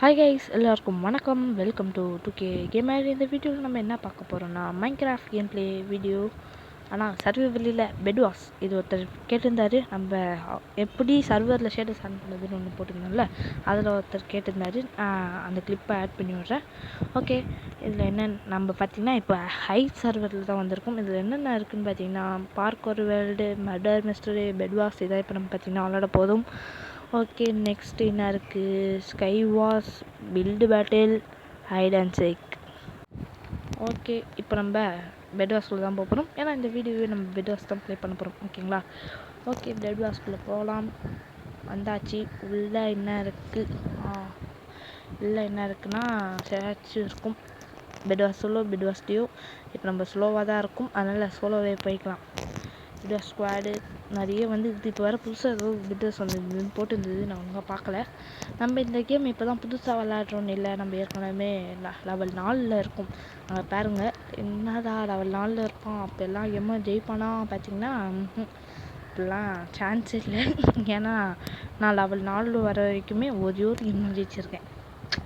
Hi guys, எல்லாருக்கும் வணக்கம். Welcome to 2K gamer. இந்த வீடியோவில் நம்ம என்ன பார்க்க போகிறோம்னா மைன்கிராஃப்ட் கேம் ப்ளே வீடியோ. ஆனால் சர்வைவலில் பெட் வாஸ் இது ஒருத்தர் கேட்டிருந்தாரு. நம்ம எப்படி சர்வரில் ஷேடஸ் ஆன் பண்ணுறதுன்னு ஒன்று போட்டிருந்தோம்ல, அதில் ஒருத்தர் கேட்டிருந்தாரு. அந்த கிளிப்பை ஆட் பண்ணி விட்றேன். ஓகே, இதில் என்ன நம்ம பார்த்திங்கன்னா இப்போ ஹை சர்வரில் தான் வந்திருக்கும். இதில் என்னென்ன இருக்குதுன்னு பார்த்தீங்கன்னா parkour world, murder mystery, bed wars இதாக இப்போ நம்ம பார்த்திங்கன்னா விளாட போதும். ஓகே, நெக்ஸ்ட் என்ன இருக்குது? Sky wars, build battle, hide and seek. Okay, இப்போ நம்ம பெட் வாஸ்குள்ளே தான் போகிறோம். ஏன்னா இந்த வீடியோவே நம்ம பெட் வாஸ் தான் ப்ளே பண்ண போகிறோம். ஓகேங்களா? ஓகே, பெட் வாஸ்குள்ளே போகலாம். வந்தாச்சு. உள்ளே என்ன இருக்குது? உள்ளே என்ன இருக்குன்னா சேச்சும் இருக்கும். Bed wars solo, bed wars duo. இப்போ நம்ம ஸ்லோவாக தான் இருக்கும், அதனால் சோலோவே போய்க்கலாம். பெட் வாஸ் ஸ்குவாடு நிறைய வந்து இப்போ வர புதுசாக ஏதோ பிட்டர்ஸ் வந்து போட்டுருந்தது, நான் ஒழுங்காக பார்க்கல. நம்ம இந்த கேம் இப்போ தான் புதுசாக விளையாடுறோன்னு இல்லை, நம்ம ஏற்கனவே லெவல் 4 இருக்கும். அங்கே பாருங்கள், என்னதான் லெவல் 4 இருப்போம். அப்போ எல்லாம் கேமும் ஜெயிப்பானா பார்த்தீங்கன்னா இப்போலாம் சான்ஸ் இல்லை. ஏன்னா நான் லெவல் 4 வர வரைக்குமே ஒரே ஒரு கேம் தான் ஜெயிச்சிருக்கேன்.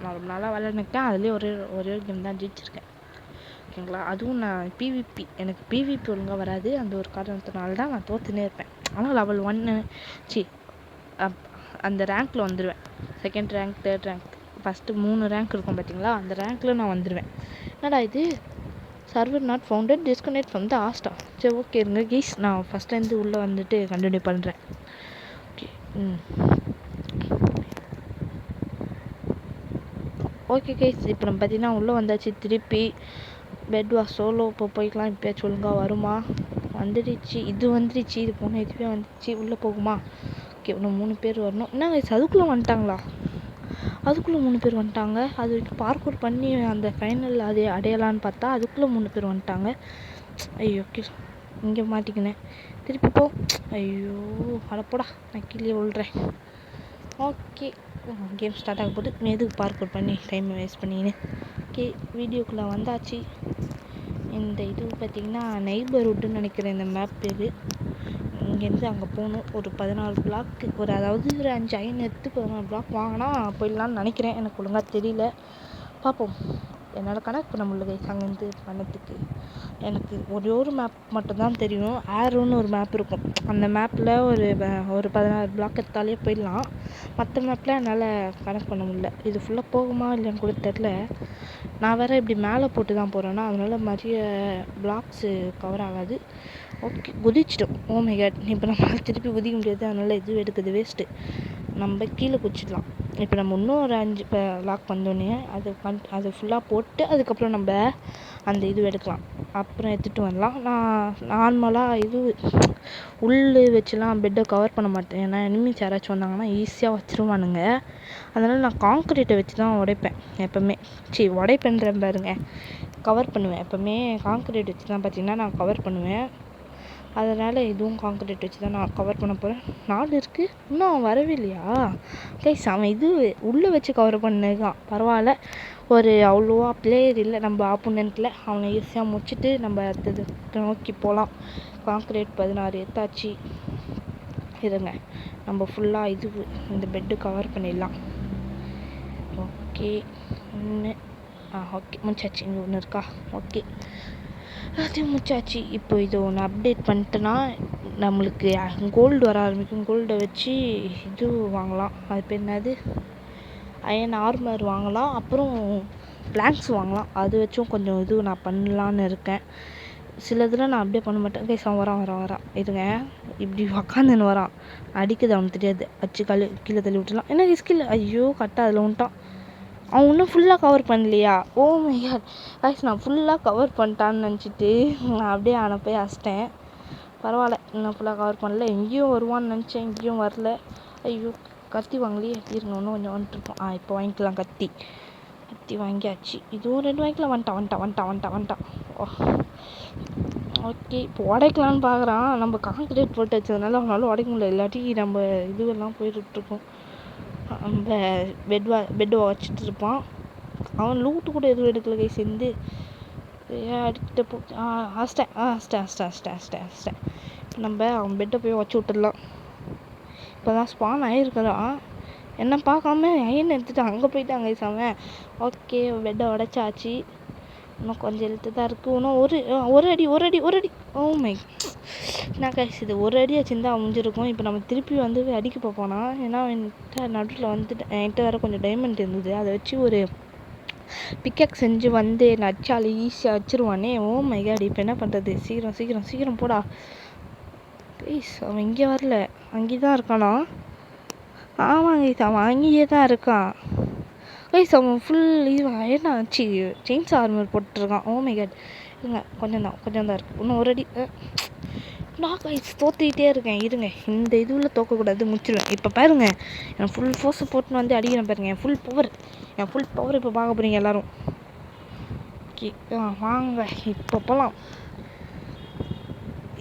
நான் ரொம்ப நாளாக விளையாண்டுருக்கேன், அதுலேயே ஒரே ஒரு கேம் தான் ஜெயிச்சிருக்கேன். ஓகேங்களா? அதுவும் நான் பிவிபி, எனக்கு பிவிபி ஒழுங்காக வராது. அந்த ஒரு காரணத்தினால தான் நான் தோற்றுனே இருப்பேன். ஆனால் லெவல் 1 அந்த ரேங்க்கில் வந்துடுவேன். Second rank, third rank, first 3 rank இருக்கும் பார்த்தீங்களா, அந்த ரேங்க்கில் நான் வந்துடுவேன். என்னடா இது, server not founded, disconnect from the host. சரி, ஓகே இருங்க கீஸ், நான் ஃபஸ்ட்லேருந்து உள்ளே வந்துட்டு கண்டினியூ பண்ணுறேன். ஓகே ஓகே கைஸ், இப்போ நம்ம பார்த்தீங்கன்னா உள்ளே வந்தாச்சு. திருப்பி பெட் வாஸ் சோலோ இப்போ போய்க்கலாம். இப்போயாச்சும் ஒழுங்காக வருமா? வந்துடுச்சு, இது வந்துடுச்சு, இது போனால் இதுவே வந்துடுச்சு. உள்ளே போகுமா? ஓகே, இன்னும் 3 பேர் வரணும். என்ன கைஸ், அதுக்குள்ளே வந்துட்டாங்களா? அதுக்குள்ளே 3 பேர் வந்துட்டாங்க. அது வரைக்கும் பார்க்கூர் பண்ணி அந்த ஃபைனல் அது அடையலான்னு பார்த்தா அதுக்குள்ளே 3 பேர் வந்துட்டாங்க. ஐயோ, ஓகே, இங்கே மாட்டிக்கினேன். திருப்பி போ. ஐயோ, அடப்போடா, நான் கீழே விழுறேன். ஓகே, கேம் ஸ்டார்ட் ஆக போது. எதுக்கு பார்க்கூர் பண்ணி டைமை வேஸ்ட் பண்ணின்னு. ஓகே, வீடியோக்குள்ளே வந்தாச்சு. இந்த இது பார்த்திங்கன்னா நெய்பர்ஹுட்டுன்னு நினைக்கிறேன் இந்த மேப் பேர். இங்கேருந்து அங்கே போகணும். ஒரு 14 பிளாக்கு, அதாவது ஒரு 5 அயன் எடுத்து 14 பிளாக் வாங்கினா போயிடலான்னு நினைக்கிறேன். எனக்கு ஒழுங்காக தெரியல, பார்ப்போம். என்னோடய கணக்கு பண்ண முடியல கைஸ் அங்கேருந்து பண்ணத்துக்கு. எனக்கு ஒரு மேப் மட்டும்தான் தெரியும். ஏரோன்னு ஒரு மேப் இருக்கும். அந்த மேப்பில் ஒரு 16 பிளாக் எடுத்தாலே போயிடலாம். மற்ற மேப்பில் என்னால் கனெக்ட் பண்ண முடியல. இது ஃபுல்லாக போகுமா இல்லைன்னு கூட தெரில. நான் வேறு இப்படி மேலே போட்டு தான் போகிறேன்னா அதனால் நிறைய பிளாக்ஸு கவர் ஆகாது. ஓகே, குதிச்சிட்டோம். ஓ மை காட், இப்போ நம்மளால் திருப்பி குதிக்க முடியாது, அதனால் இது எடுக்குது வேஸ்ட்டு. நம்ம கீழே குதிச்சிடலாம். இப்போ நம்ம இன்னும் ஒரு 5 லாக் வந்தோடனே அது ஃபுல்லாக போட்டு அதுக்கப்புறம் நம்ம அந்த இது எடுக்கலாம். அப்புறம் எடுத்துகிட்டு வரலாம். நான் நார்மலாக இது வச்சுலாம் பெட்டை கவர் பண்ண மாட்டேன். ஏன்னா எனிமீஸ் யாராச்சும் வந்தாங்கன்னா ஈஸியாக வச்சிருவானுங்க. அதனால் நான் காங்க்ரீட்டை வச்சு தான் உடைப்பேன் எப்போவுமே. உடைப்பேன்ற பாருங்க, கவர் பண்ணுவேன். எப்போவுமே காங்க்ரீட் வச்சு தான் பார்த்திங்கன்னா நான் கவர் பண்ணுவேன். அதனால் இதுவும் காங்க்ரீட் வச்சு தான் நான் கவர் பண்ண போகிறேன். 4 இருக்குது, இன்னும் அவன் வரவே இல்லையா கைஸ்? அவன் இது உள்ளே வச்சு கவர் பண்ணதான் பரவாயில்ல. ஒரு அவ்வளோவா பிளேயர் இல்லை நம்ம ஆப்போனண்ட்டில். அவனை ஈஸியாக முடிச்சுட்டு நம்ம அடுத்தது நோக்கி போகலாம். காங்க்ரீட் 16 எடுத்தாச்சு. இருங்க, நம்ம ஃபுல்லாக இந்த பெட்டு கவர் பண்ணிடலாம். ஓகே, ஓகே முடிச்சாச்சு. இங்கே ஒன்று இருக்கா? ஓகே, எல்லாத்தையும் முடிச்சாச்சு. இப்போ இது ஒன்று அப்டேட் பண்ணிட்டேன்னா நம்மளுக்கு கோல்டு வர ஆரம்பிக்கும். கோல்டை வச்சு இது வாங்கலாம். அது பேர் என்னது, அயன் ஆர்மர் வாங்கலாம். அப்புறம் பிளாங்க்ஸ் வாங்கலாம். அது வச்சும் கொஞ்சம் இது நான் பண்ணலான்னு இருக்கேன். சில இதில் நான் அப்படியே பண்ண மாட்டேன் கைஸ். அவன் வரான் இதுங்க, இப்படி உக்காந்துன்னு வரான். அடிக்குது அவனுக்கு தெரியாது, வச்சு கீழே தள்ளி விட்டுலாம். என்ன கீழே, ஐயோ கரெக்டாக அதில் வந்துட்டான். அவன் இன்னும் ஃபுல்லாக கவர் பண்ணலையா? ஓ மை காட் கைஸ், நான் ஃபுல்லாக கவர் பண்ணிட்டான்னு நினச்சிட்டு நான் அப்படியே அவனை போய் அசிட்டேன். பரவாயில்ல, இன்னும் ஃபுல்லாக கவர் பண்ணல. எங்கேயும் வருவான்னு நினச்சேன், எங்கேயும் வரல. ஐயோ, கத்தி வாங்கலையே. இருங்க, இன்னும் கொஞ்சம் வந்துட்டுருக்கோம். இப்போ வாங்கிக்கலாம். கத்தி வாங்கியாச்சு. இதுவும் 2 வாங்கிக்கலாம். வந்துட்டான். ஓகே, இப்போ உடைக்கலான்னு பார்க்குறான். நம்ம காங்க்ரீட் போட்டு வச்சதுனால அவனால உடைக்க முடியல. இல்லாட்டி நம்ம இதுவெல்லாம் போயிட்டுருக்கோம். நம்ம பெட்டு வச்சுட்டு இருப்பான். அவன் லூட்டு கூட எதுவும் எடுக்கல கை சேர்ந்து அடிக்கிட்ட போ. அஸ்டேன். நம்ம அவன் பெட்டை போய் வச்சு விட்டுடலாம். இப்போ தான் ஸ்பான் ஆகிருக்கிறான். என்ன பார்க்காம அயன் எடுத்துட்டு அங்கே போயிட்டாங்க அவன். ஓகே, பெட்டை உடைச்சாச்சு. இன்னும் கொஞ்சம் எழுத்து தான் இருக்குது. இன்னும் ஒரு அடி. ஓ மை, என்ன கைஸ் இது ஒரு அடி வச்சுருந்தா முடிஞ்சிருக்கும். இப்போ நம்ம திருப்பி வந்து அடிக்க பார்ப்போனா, ஏன்னா என்கிட்ட நடுவில் வந்துட்டு என்கிட்ட வேறு கொஞ்சம் டைமண்ட் இருந்தது. அதை வச்சு ஒரு பிக்கெக் செஞ்சு வந்து நச்சால் ஈஸியாக வச்சுருவானே. ஓ மை காட், இப்போ என்ன பண்ணுறது? சீக்கிரம் போடா கைஸ். அவன் இங்கே வரல, அங்கே தான் இருக்கானா? ஆமாங்க கைஸ், அவன் அங்கேயே தான் இருக்கான் கைஸ். அவன் ஃபுல் இது என்ன ஆச்சு, செயின்ஸ் ஆர்மர் போட்டுருக்கான். ஓ மை காட், இருங்க கொஞ்சம் தான் இருக்குது. இன்னும் ஒரு அடி. நான் கைஸ் தோற்றிக்கிட்டே இருக்கேன். இருங்க, இந்த இதுவில் தோக்கக்கூடாது, முடிச்சிடுவேன். இப்போ பாருங்க, என் ஃபுல் ஃபோர்ஸை போட்டுன்னு வந்து அடிக்கிறேன் பாருங்க. என் ஃபுல் பவர் இப்போ பார்க்க போகிறீங்க எல்லோரும். ஓகே வாங்க இப்போ போகலாம்.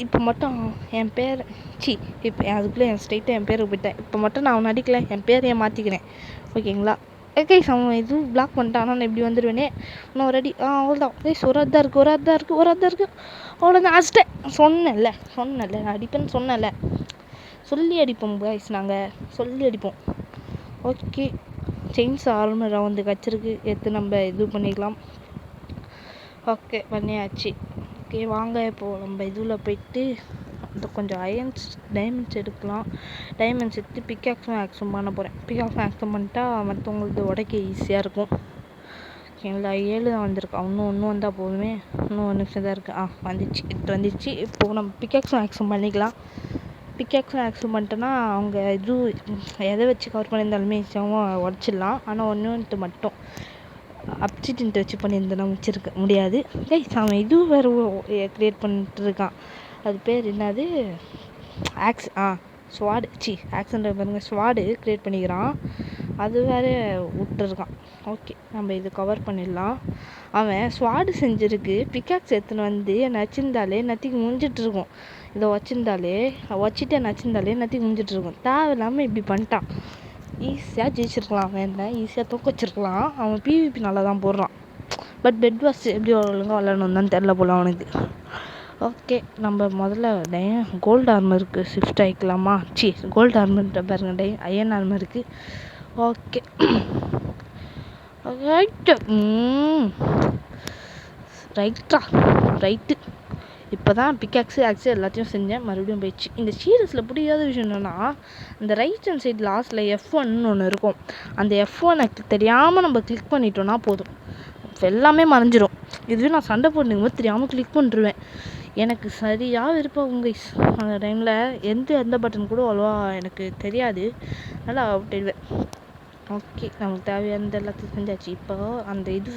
இப்போ மட்டும் என் பேர் இப்போ அதுக்குள்ளே ஸ்ட்ரைட்டாக என் பேருக்கு போயிட்டேன். இப்போ மட்டும் நான் அவனை அடிக்கலை, என் பேரையே மாற்றிக்கிறேன். ஓகேங்களா? கைஸ் அவன் இதுவும் பிளாக் பண்ணிட்டான். ஆனால் நான் இப்படி வந்துடுவேனே. இன்னும் ஒரு அடி. அவ்வளோதான் கைஸ். ஒரு அதான் இருக்குது. அவ்வளோதான் அடிச்சிட்டேன். சொன்னேன்ல நான் அடிப்பேன்னு சொன்னேன்ல. சொல்லி அடிப்போம் கைஸ், நாங்கள் சொல்லி அடிப்போம். ஓகே, செயின்ஸ் ஆர்மர் வந்து கச்சிருக்கு, எடுத்து நம்ம இது பண்ணிக்கலாம். ஓகே பண்ணியாச்சு. ஓகே வாங்க, இப்போது நம்ம இதில் போயிட்டு அந்த கொஞ்சம் டைமண்ட்ஸ் எடுக்கலாம். டைமண்ட்ஸ் எடுத்து பிக்காக்ஸும் ஆக்ஷன் பண்ண போகிறேன். பிக்காக்ஸும் ஆக்ஷன் பண்ணிட்டா மற்றவங்களுக்கு உடைக்க ஈஸியாக இருக்கும். ஓகேங்களா? 7 தான் வந்திருக்கா. இன்னும் வந்தால் போதுமே. இன்னும் 1 நிமிஷம் தான் இருக்குது. வந்துச்சு. இப்போது நம்ம பிக்காக்ஸும் ஆக்ஷன் பண்ணிக்கலாம். பிக்காக்ஸும் ஆக்ஷன் பண்ணிட்டோன்னா அவங்க இது எதை வச்சு கவர் பண்ணியிருந்தாலுமே ஈஸியாகவும் உடச்சிடலாம். ஆனால் ஒன்று மட்டும் அப்சிடென்ட் வச்சு பண்ணியிருந்தேன்னா முடிச்சிருக்க முடியாது. அவன் இது வேறு க்ரியேட் பண்ணிட்டு இருக்கான். அது பேர் என்னது, ஆக்சன்ட் பாருங்க, ஸ்வாடு க்ரியேட் பண்ணிக்கிறான். அது வேறு விட்டுருக்கான். ஓகே, நம்ம இது கவர் பண்ணிடலாம். அவன் ஸ்வாடு செஞ்சுருக்கு, பிக்காக்ஸ் எடுத்துன்னு வந்து நச்சிருந்தாலே நத்திக்கு முடிஞ்சிட்ருக்கும். இதை வச்சுட்டு நச்சிருந்தாலே நத்திக்கு முடிஞ்சிட்ருக்கும். தேவையில்லாமல் இப்படி பண்ணிட்டான். ஈஸியாக ஜெயிச்சிருக்கலாம். அவன் என்ன ஈஸியாக தூக்க வச்சிருக்கலாம். அவன் பிவிபி நல்லா தான் போடுறான். பட் பெட் வாஷ் எப்படி ஒழுங்காக விளாடணும் தான் தெரில போல அவனுக்கு. ஓகே, நம்ம முதல்ல கோல்டு ஆர்மருக்கு ஷிஃப்ட் ஆகிக்கலாமா? கோல்டு ஆர்மர்கிட்ட பாருங்க, அயன் ஆர்மர் இருக்குது. Okay right. இப்போ தான் பிக்காக்ஸு எல்லாத்தையும் செஞ்சேன், மறுபடியும் போயிடுச்சு. இந்த சீரியஸில் பிடிக்காத விஷயம் என்னென்னா, இந்த ரைட் ஹேண்ட் சைட் லாஸ்ட்டில் F1ன்னு ஒன்று இருக்கும். அந்த F1 தெரியாமல் நம்ம கிளிக் பண்ணிட்டோன்னா போதும், எல்லாமே மறைஞ்சிரும். இதுவே நான் சண்டை போட்டுக்கும்போது தெரியாமல் கிளிக் பண்ணிருவேன். எனக்கு சரியாக விருப்பம் கைஸ். அந்த டைமில் எந்த பட்டன் கூட அவ்வளோவா எனக்கு தெரியாது, நல்லா அவுட் ஆயிடுவேன். ஓகே, நமக்கு தேவையான எல்லாத்தையும் செஞ்சாச்சு. இப்போ அந்த இது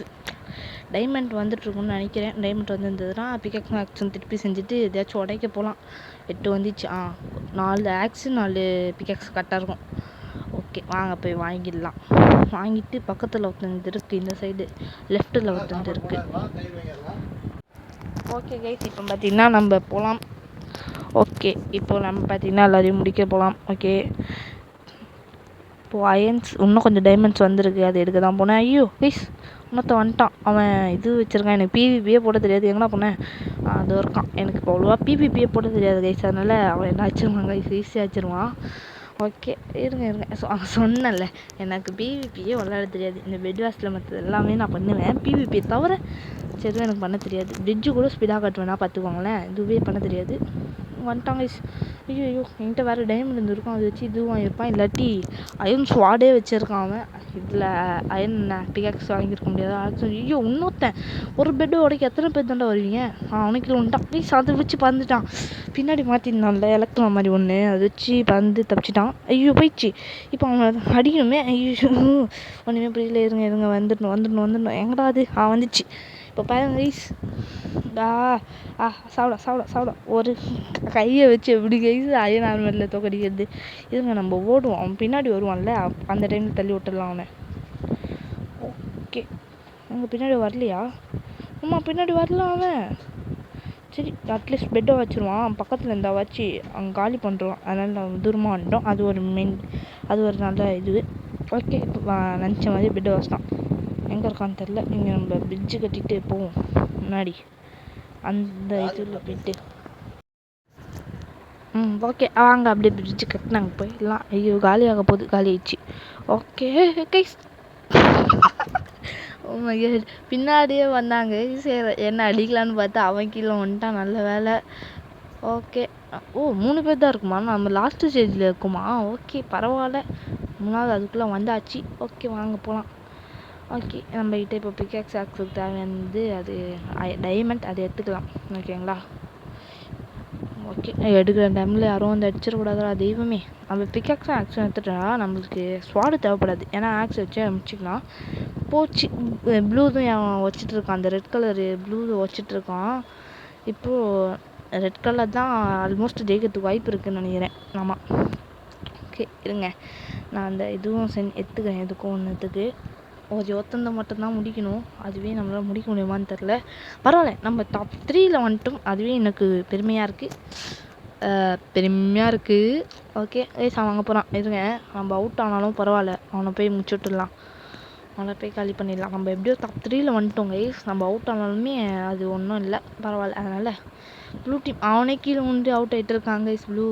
டைமண்ட் வந்துட்டுருக்குன்னு நினைக்கிறேன். டைமண்ட் வந்துருந்ததுன்னா பிக்காக்ஸ் ஆக்ஷன் திருப்பி செஞ்சுட்டு எதையாச்சும் உடைக்க போகலாம். 8 வந்துச்சு. 4 ஆக்ஷன் 4 பிக்காக்ஸ் கரெக்டாக இருக்கும். ஓகே வாங்க போய் வாங்கிடலாம். வாங்கிட்டு பக்கத்தில் ஒருத்தந்து இருக்குது, இந்த சைடு லெஃப்ட்டில் ஒருத்தந்து இருக்குது. ஓகே கைஸ், இப்போ பார்த்திங்கன்னா நம்ம போகலாம். ஓகே, இப்போ நம்ம பார்த்திங்கன்னா எல்லாரையும் முடிக்க போகலாம். ஓகே, இப்போது அயன்ஸ் இன்னும் கொஞ்சம் டைமண்ட்ஸ் வந்திருக்கு, அது எடுக்க தான் போனேன். ஐயோ கைஸ், இன்னொருத்த வந்துட்டான். அவன் இது வச்சுருக்கான். எனக்கு பிவிபியே போட தெரியாது. எங்கன்னா போனேன், அது இருக்கான். எனக்கு இப்போ அவ்வளோவா பிவிபியே போட தெரியாது கைஸ். அதனால் அவன் என்ன வச்சுருவான் கைஸ், ஈஸியாக வச்சுருவான். ஓகே இருங்க சொன்னேன்ல, எனக்கு பிவிபியே விளையாட தெரியாது. இந்த பெட் வாஷில் மற்றது எல்லாமே நான் பண்ணுவேன், பிவிபியை தவிர எதுவும் எனக்கு பண்ண தெரியாது. பிரிட்ஜு கூட ஸ்பீடாக கட்டுவேன்னா பார்த்துக்கோங்களேன், இதுவே பண்ண தெரியாது. வந்துட்டாங்க. ஐயோ என்கிட்ட வேறு டைமண்ட் இருந்திருக்கும், அதை வச்சு இதுவும் வாங்கியிருப்பான். இல்லாட்டி அயன் ஸ்வாடே வச்சுருக்கான் அவன். இதில் அயன் பிகாக்ஸ் வாங்கியிருக்க முடியாது. ஆக்சுவலி ஐயோ இன்னொருத்தன் ஒரு பெட்டு உடைக்க எத்தனை பேர் தாண்டா வருவீங்க? அவனுக்கு வந்துட்டான் ப்ளீஸ். அதை வச்சு பறந்துட்டான். பின்னாடி மாற்றிருந்தான்ல எலக்ட்ரோ மாதிரி ஒன்று, அதை வச்சு பறந்து தப்பிச்சிட்டான். ஐயோ போயிடுச்சு. இப்போ அவன் அடிக்கணுமே. ஐயோ ஒன்றுமே புரியல. இருங்க வந்துடணும். எங்கடா அது? வந்துச்சு. இப்போ பாருங்க கைஸ், சாப்பிட ஒரு கையை வச்சு எப்படி கைஸ் அயன் ஆர்மரில் தோக்கடிக்கிறது? இதுங்க நம்ம ஓடுவோம், அவன் பின்னாடி வருவான்ல, அந்த டைமில் தள்ளி விட்டுடலாம் அவனை. ஓகே, அங்கே பின்னாடி வரலையா? ஆமாம் பின்னாடி வரலாம் அவன். சரி, அட்லீஸ்ட் பெட்டை வச்சுருவான் பக்கத்தில் இருந்தால் வச்சு அங்கே காலி பண்ணுறான். அதனால் நம்ம தூரமாக வந்துட்டோம். அது ஒரு நல்ல இது. ஓகே, இப்போ நினச்ச மாதிரி பெட்டை வச்சிட்டான். எங்கே இருக்கான்னு தெரில. இங்கே நம்ம பிரிட்ஜு கட்டிகிட்டு போவோம் முன்னாடி, அந்த இதில் போய்ட்டு. ஓகே வாங்க அப்படியே பிரிட்ஜு கட்டினாங்க போயிடலாம். ஐயோ காலியாக போகுது, காலி ஆயிடுச்சு. ஓகே கைஸ் பின்னாடியே வந்தாங்க. சரி என்ன அடிக்கலான்னு பார்த்தா அவன் கீழே வந்துட்டான். நல்ல வேலை. ஓகே. ஓ 3 பேர் தான் இருக்குமா? நம்ம லாஸ்ட்டு ஸ்டேஜில் இருக்குமா? ஓகே பரவாயில்ல. 3வது அதுக்குள்ளே வந்தாச்சு. ஓகே வாங்க போகலாம். ஓகே நம்மகிட்ட இப்போ பிக்காக்ஸ் ஆக்ஸுக்கு தேவையானது அது டைமண்ட், அதை எடுத்துக்கலாம். ஓகேங்களா? ஓகே எடுக்கிற டைமில் யாரும் வந்து அடிச்சிடக்கூடாதா தெய்வமே. நம்ம பிக்காக்ஸும் ஆக்ஸும் எடுத்துட்டா நம்மளுக்கு ஸ்வாடு தேவைப்படாது. ஏன்னா ஆக்ஸ் வச்சு முடிச்சிக்கலாம். போச்சு. ப்ளூ தான் வச்சிட்ருக்கான். அந்த ரெட் கலரு ப்ளூ வச்சிட்ருக்கான். இப்போது ரெட் கலர் தான் ஆல்மோஸ்ட் ஜெயிக்கிறதுக்கு வாய்ப்பு இருக்குதுன்னு நினைக்கிறேன். ஆமாம். ஓகே இருங்க, நான் அந்த இதுவும் எடுத்துக்கிறேன். எதுக்கும் ஒன்றுத்துக்கு ஒருத்தந்த மட்டும்தான் முடிக்கணும். அதுவே நம்மளால் முடிக்க முடியுமான்னு தெரில. பரவாயில்ல, நம்ம டாப் 3ல் வந்துட்டோம். அதுவே எனக்கு பெருமையாக இருக்குது. ஓகே அவன் வாங்க போகிறான். இருங்க, நம்ம அவுட் ஆனாலும் பரவாயில்ல, அவனை போய் முடிச்சுட்டுலாம். அவனை போய் காலி பண்ணிடலாம். நம்ம எப்படியோ டாப் 3ல் வந்துட்டோம் கைஸ். நம்ம அவுட் ஆனாலுமே அது ஒன்றும் இல்லை, பரவாயில்ல. அதனால் ப்ளூ டீம் அவனே கீழே வந்து அவுட் ஆகிட்டு இருக்காங்க கைஸ் ப்ளூ.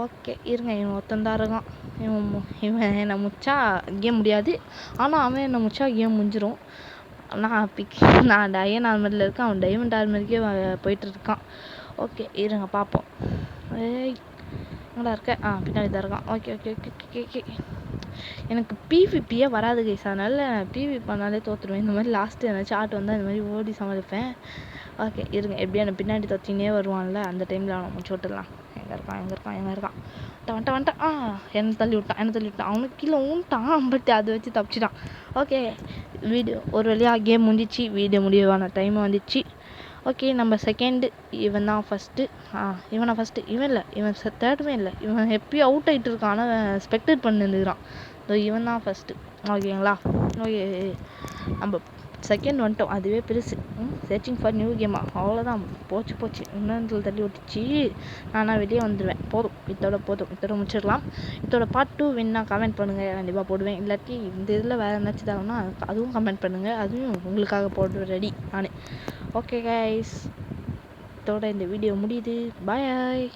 ஓகே இருங்க, இவன் ஒருத்தந்தான் இருக்கான். இவன் என்னை முடிச்சா கேம் முடியாது. ஆனால் அவன் என்னை முடிச்சா கேம் முடிஞ்சிடும். நான் டயன் ஆர்மரில் இருக்கேன், அவன் டைமண்ட் ஆர்மரிக்கே போயிட்டுருக்கான். ஓகே இருங்க பார்ப்போம். ஏய் நல்லா இருக்க. பின்னாடி தான் இருக்கான். Okay okay okay okay okay எனக்கு பிவிபியே வராது கைஸ். அதனால் பிவி பண்ணாலே தோற்றுருவேன். இந்த மாதிரி லாஸ்ட்டு ஏதாச்சும் ஆட்டு வந்தால் இந்த மாதிரி ஓடி சமாளிப்பேன். ஓகே இருங்க, எப்படியா எனக்கு பின்னாடி தொத்தினே வருவான்ல, அந்த டைமில் அவனை முடிச்சு விட்டுடலாம். எங்கே இருக்கான்? வந்துட்டான். என்னை தள்ளி விட்டான். அவனுக்கு கீழே ஊன்ட்டான். பட் அதை வச்சு தப்பிச்சிட்டான். ஓகே வீடியோ ஒரு வழியாக கேம் முடிஞ்சிச்சு. வீடியோ முடிவான டைம் வந்துச்சு. ஓகே நம்ம செகண்டு, இவன் தான் ஃபஸ்ட்டு. இவனை ஃபஸ்ட்டு, இவன் இல்லை, இவன் தேர்டுமே இல்லை. இவன் எப்பயும் அவுட் ஆகிட்டு இருக்கான். ஆனால் ஸ்பெக்டேட் பண்ணிருக்கிறான். இவன் தான் ஃபஸ்ட்டு. ஓகேங்களா? ஓகே நம்ம செகண்ட் வந்துட்டோம். அதுவே பெருசு. சர்ச்சிங் ஃபார் நியூ கேமா, அவ்வளோதான். போச்சு இன்னொன்று தள்ளி விட்டுச்சு. நானாக வெளியே வந்துடுவேன். இதோட முடிச்சிடலாம். இதோட பார்ட் 2 வேணுன்னா கமெண்ட் பண்ணுங்கள், கண்டிப்பாக போடுவேன். இல்லாட்டி இந்த இதில் வேறு என்னாச்சும் தரணும்னா அதுவும் கமெண்ட் பண்ணுங்கள், அதுவும் உங்களுக்காக போடுற ரெடி நான். ஓகே கைஸ், இதோட இந்த வீடியோ முடியுது. பாய்.